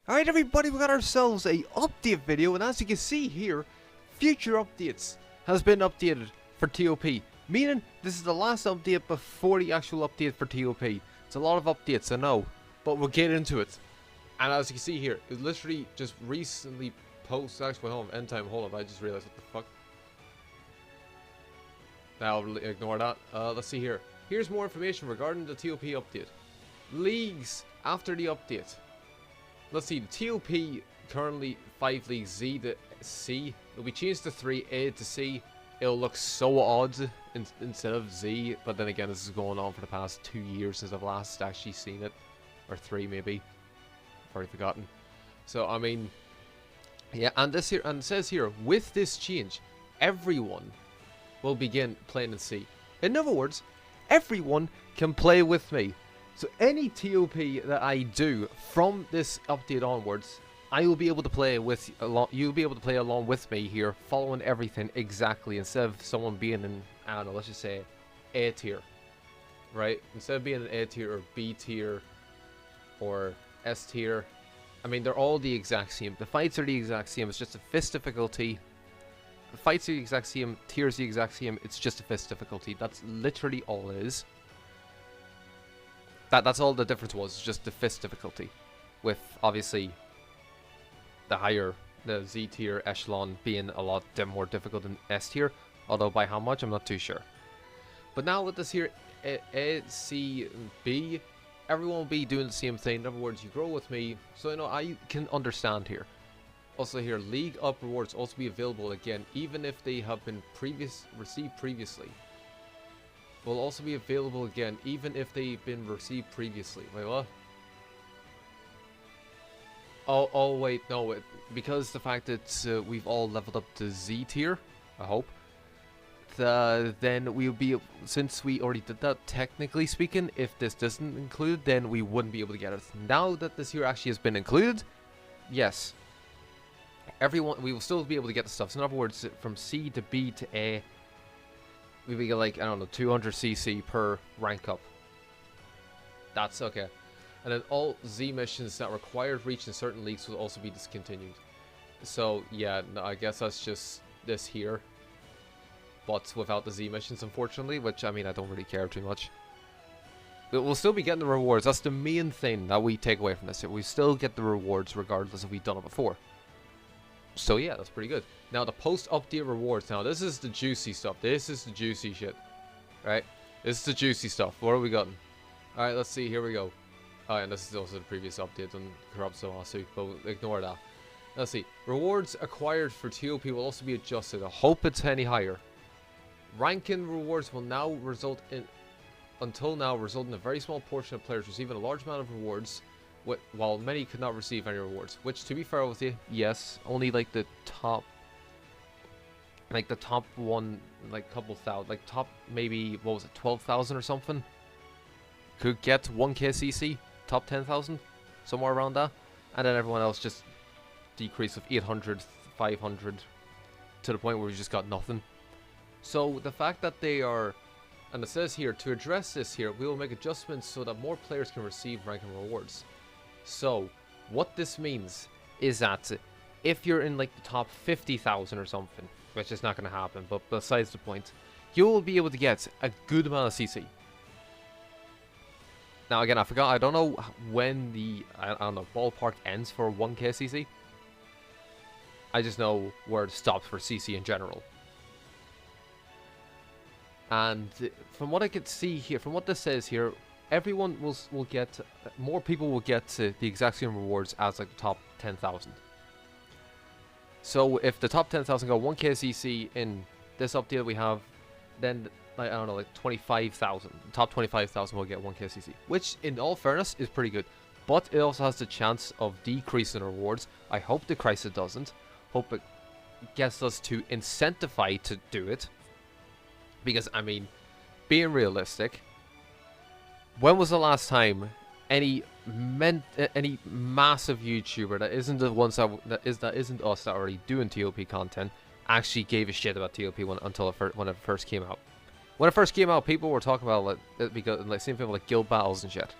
Alright everybody, we got ourselves a update video, and as you can see here, future updates has been updated for ToP. Meaning, this is the last update before the actual update for ToP. It's a lot of updates, I know, but we'll get into it. And as you can see here, it literally just recently posted, actually, hold on, end time, hold on, I just realized what the fuck. Now, I'll ignore that. Let's see here. Here's more information regarding the ToP update. Leagues after the update. Let's see, the ToP currently 5 leagues, Z to C. It'll be changed to 3, A to C. It'll look so odd instead of Z, but then again, this is going on for the past 2 years since I've last actually seen it. Or 3 maybe. I've already forgotten. So, I mean, yeah, and this here, and it says here, with this change, everyone will begin playing in C. In other words, everyone can play with me. So any ToP that I do from this update onwards, I will be able to play with you'll be able to play along with me here, following everything exactly, instead of someone being in, I don't know, let's just say A tier, right? Instead of being an A tier or B tier or S tier, I mean, they're all the exact same. The fights are the exact same. It's just a fist difficulty. The fights are the exact same. Tiers the exact same. It's just a fist difficulty. That's literally all it is. That's all the difference was, just the fist difficulty, with obviously the Z tier echelon being a lot more difficult than S tier, although by how much I'm not too sure. But now with this here A, C, B, everyone will be doing the same thing. In other words, you grow with me, so you know I can understand here. Also here, league up rewards also be available again, even if they have been received previously. Will also be available again, even if they've been received previously. Wait, what? Oh wait, no, because the fact that we've all leveled up to Z tier, I hope, then we'll be, since we already did that, technically speaking, if this doesn't include, then we wouldn't be able to get it. Now that this here actually has been included, yes, everyone, we will still be able to get the stuff. So in other words, from C to B to A, we would get like, I don't know, 200 CC per rank up. That's okay. And then all Z missions that required reaching certain leagues will also be discontinued. So yeah, no, I guess that's just this here, but without the Z missions, unfortunately, which, I mean, I don't really care too much. But we'll still be getting the rewards. That's the main thing that we take away from this. We still get the rewards regardless if we've done it before. So yeah, that's pretty good. Now the post-update rewards. Now this is the juicy stuff. This is the juicy shit. Right? This is the juicy stuff. What are we gotten? Alright, let's see. Here we go. Oh, and this is also the previous update on Corrupt Sohasu, but ignore that. Let's see. Rewards acquired for ToP will also be adjusted. I hope it's any higher. Ranking rewards will now result in, until now, result in a very small portion of players receiving a large amount of rewards, while many could not receive any rewards. Which, to be fair with you, yes, only like the top one, like couple thousand, like top maybe, what was it, 12,000 or something, could get 1k CC, top 10,000, somewhere around that, and then everyone else just decrease of 800, 500, to the point where we just got nothing. So the fact that they are, and it says here, to address this here, we will make adjustments so that more players can receive ranking rewards. So, what this means is that if you're in like the top 50,000 or something, which is not going to happen, but besides the point, you will be able to get a good amount of CC. Now again, I forgot, I don't know when the, I don't know, ballpark ends for 1k CC. I just know where it stops for CC in general. And from what I could see here, from what this says here, everyone will get, more people will get the exact same rewards as like the top 10,000. So if the top 10,000 got 1k CC in this update we have, then like, I don't know, like 25,000. Top 25,000 will get 1k CC, which in all fairness is pretty good. But it also has the chance of decreasing rewards. I hope the crisis doesn't. Hope it gets us to incentivize to do it. Because, I mean, being realistic, when was the last time any massive YouTuber that isn't the ones that isn't us that are already doing ToP content actually gave a shit about ToP when it first came out? When it first came out, people were talking about like same people like guild battles and shit.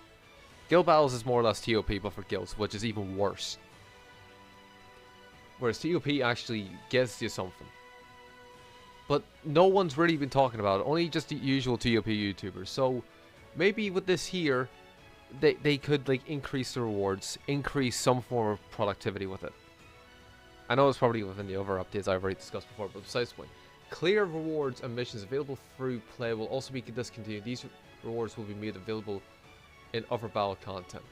Guild battles is more or less ToP but for guilds, which is even worse. Whereas ToP actually gives you something. But no one's really been talking about it, only just the usual ToP YouTubers. So maybe with this here, they could like increase the rewards, increase some form of productivity with it. I know it's probably within the other updates I've already discussed before, but besides the point, clear rewards and missions available through play will also be discontinued. These rewards will be made available in other battle content.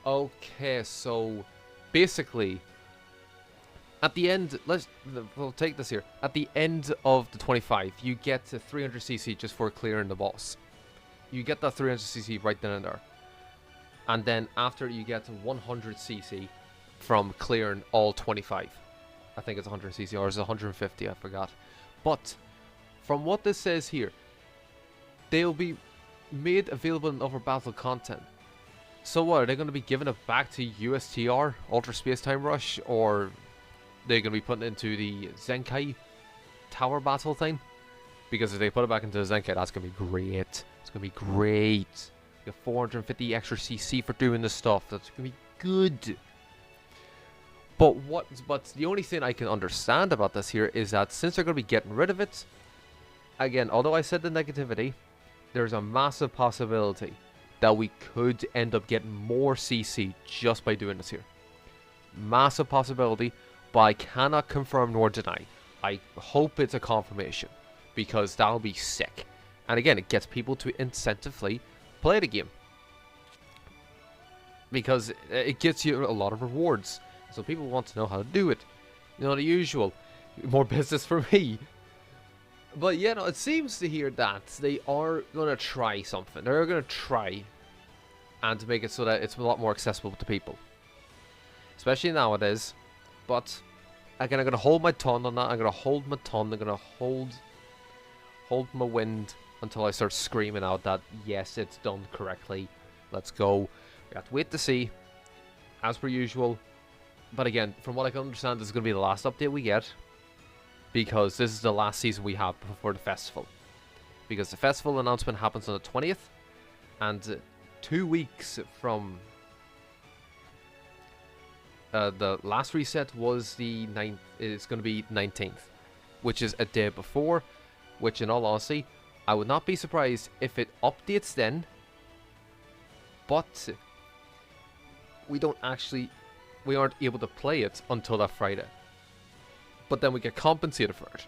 Okay, so basically, at the end, we'll take this here. At the end of the 25, you get to 300cc just for clearing the boss. You get that 300cc right then and there. And then after, you get to 100cc from clearing all 25. I think it's 100cc, or is it 150? I forgot. But from what this says here, they'll be made available in other battle content. So what, are they going to be giving it back to USTR, Ultra Space Time Rush, or they're going to be putting it into the Zenkai Tower Battle thing? Because if they put it back into the Zenkai, that's going to be great. It's going to be great. You get 450 extra CC for doing this stuff. That's going to be good. But the only thing I can understand about this here is that since they're going to be getting rid of it, again, although I said the negativity, there's a massive possibility that we could end up getting more CC just by doing this here. Massive possibility, but I cannot confirm nor deny. I hope it's a confirmation, because that'll be sick. And again, it gets people to incentively play the game, because it gets you a lot of rewards. So people want to know how to do it. You know, the usual. More business for me. But yeah, no, it seems to hear that they are going to try something. They're going to try and to make it so that it's a lot more accessible to people. Especially nowadays. But again, I'm going to hold my tongue on that. I'm going to hold my tongue. I'm going to hold my wind until I start screaming out that yes, it's done correctly. Let's go. We have to wait to see. As per usual. But again, from what I can understand, this is going to be the last update we get. Because this is the last season we have before the festival. Because the festival announcement happens on the 20th. And 2 weeks from the last reset was the 9th. It's going to be 19th. Which is a day before. Which in all honesty, I would not be surprised if it updates then. But we aren't able to play it until that Friday. But then we get compensated for it.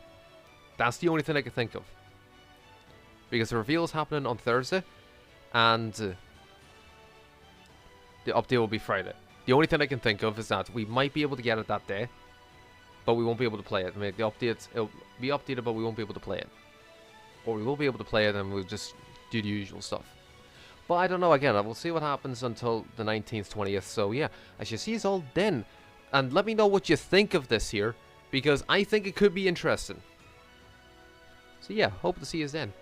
That's the only thing I can think of. Because the reveal is happening on Thursday. And the update will be Friday. The only thing I can think of is that we might be able to get it that day. But we won't be able to play it. I mean, it'll be updated, but we won't be able to play it. Or we will be able to play it and we'll just do the usual stuff. But I don't know, again, we'll see what happens until the 19th, 20th. So yeah, I shall see you all then. And let me know what you think of this here, because I think it could be interesting. So yeah, hope to see you then.